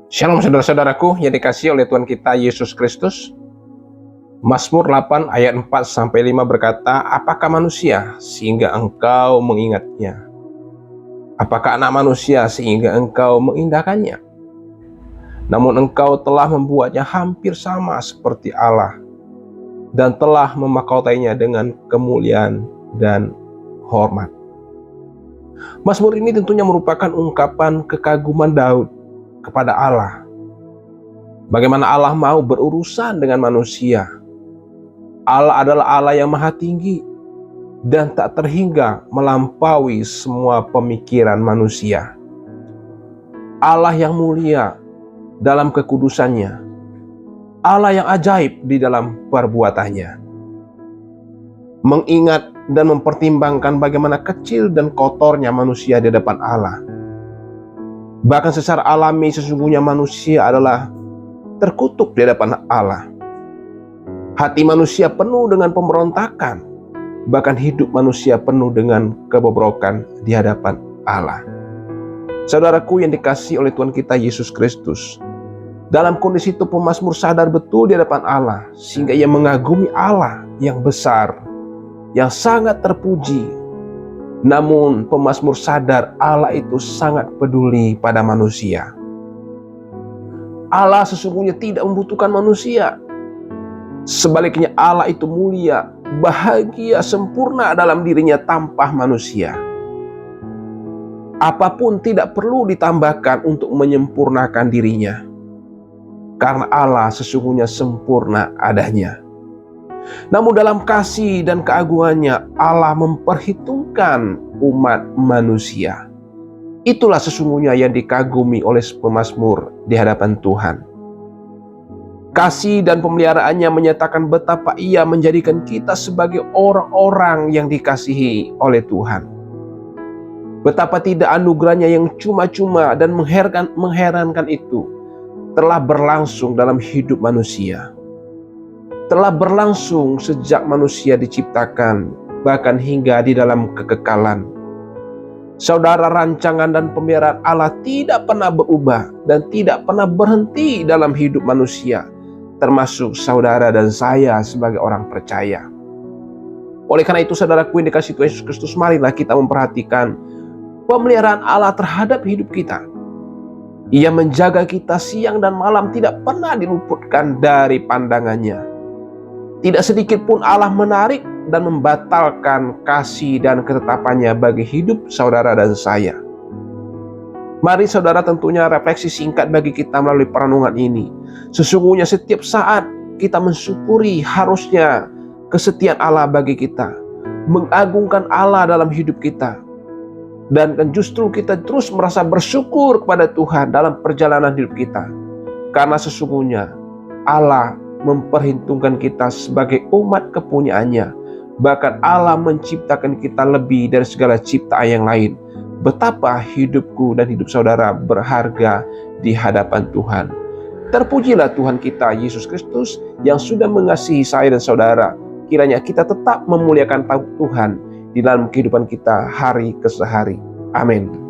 Shalom saudara-saudaraku yang dikasihi oleh Tuhan kita Yesus Kristus. Mazmur 8 ayat 4-5 berkata, "Apakah manusia sehingga engkau mengingatnya? Apakah anak manusia sehingga engkau mengindahkannya? Namun engkau telah membuatnya hampir sama seperti Allah dan telah memakotainya dengan kemuliaan dan hormat." Mazmur ini tentunya merupakan ungkapan kekaguman Daud kepada Allah. Bagaimana Allah mau berurusan dengan manusia. Allah adalah Allah yang maha tinggi dan tak terhingga melampaui semua pemikiran manusia. Allah yang mulia dalam kekudusannya. Allah yang ajaib di dalam perbuatannya. Mengingat dan mempertimbangkan bagaimana kecil dan kotornya manusia di depan Allah. Bahkan secara alami sesungguhnya manusia adalah terkutuk di hadapan Allah. Hati manusia penuh dengan pemberontakan. Bahkan hidup manusia penuh dengan kebobrokan di hadapan Allah. Saudaraku yang dikasihi oleh Tuhan kita Yesus Kristus, dalam kondisi itu pemazmur sadar betul di hadapan Allah, sehingga ia mengagumi Allah yang besar, yang sangat terpuji. Namun pemazmur sadar Allah itu sangat peduli pada manusia. Allah sesungguhnya tidak membutuhkan manusia. Sebaliknya Allah itu mulia, bahagia, sempurna dalam dirinya tanpa manusia. Apapun tidak perlu ditambahkan untuk menyempurnakan dirinya. Karena Allah sesungguhnya sempurna adanya. Namun dalam kasih dan keagungannya Allah memperhitungkan umat manusia. Itulah sesungguhnya yang dikagumi oleh pemazmur di hadapan Tuhan. Kasih dan pemeliharaannya menyatakan betapa ia menjadikan kita sebagai orang-orang yang dikasihi oleh Tuhan. Betapa tidak anugerahnya yang cuma-cuma dan mengherankan itu telah berlangsung dalam hidup manusia. Telah berlangsung sejak manusia diciptakan, bahkan hingga di dalam kekekalan. Saudara, rancangan dan pemeliharaan Allah tidak pernah berubah dan tidak pernah berhenti dalam hidup manusia, termasuk saudara dan saya sebagai orang percaya. Oleh karena itu, saudaraku yang dikasihi Tuhan Yesus Kristus, marilah kita memperhatikan pemeliharaan Allah terhadap hidup kita. Ia menjaga kita siang dan malam, tidak pernah diluputkan dari pandangannya. Tidak sedikit pun Allah menarik dan membatalkan kasih dan ketetapannya bagi hidup saudara dan saya. Mari saudara tentunya refleksi singkat bagi kita melalui perenungan ini. Sesungguhnya setiap saat kita mensyukuri harusnya kesetiaan Allah bagi kita. Mengagungkan Allah dalam hidup kita. Dan justru kita terus merasa bersyukur kepada Tuhan dalam perjalanan hidup kita. Karena sesungguhnya Allah memperhitungkan kita sebagai umat kepunyaannya. Bahkan Allah menciptakan kita lebih dari segala ciptaan yang lain. Betapa hidupku dan hidup saudara berharga di hadapan Tuhan. Terpujilah Tuhan kita Yesus Kristus yang sudah mengasihi saya dan saudara. Kiranya kita tetap memuliakan Tuhan di dalam kehidupan kita hari ke hari. Amin.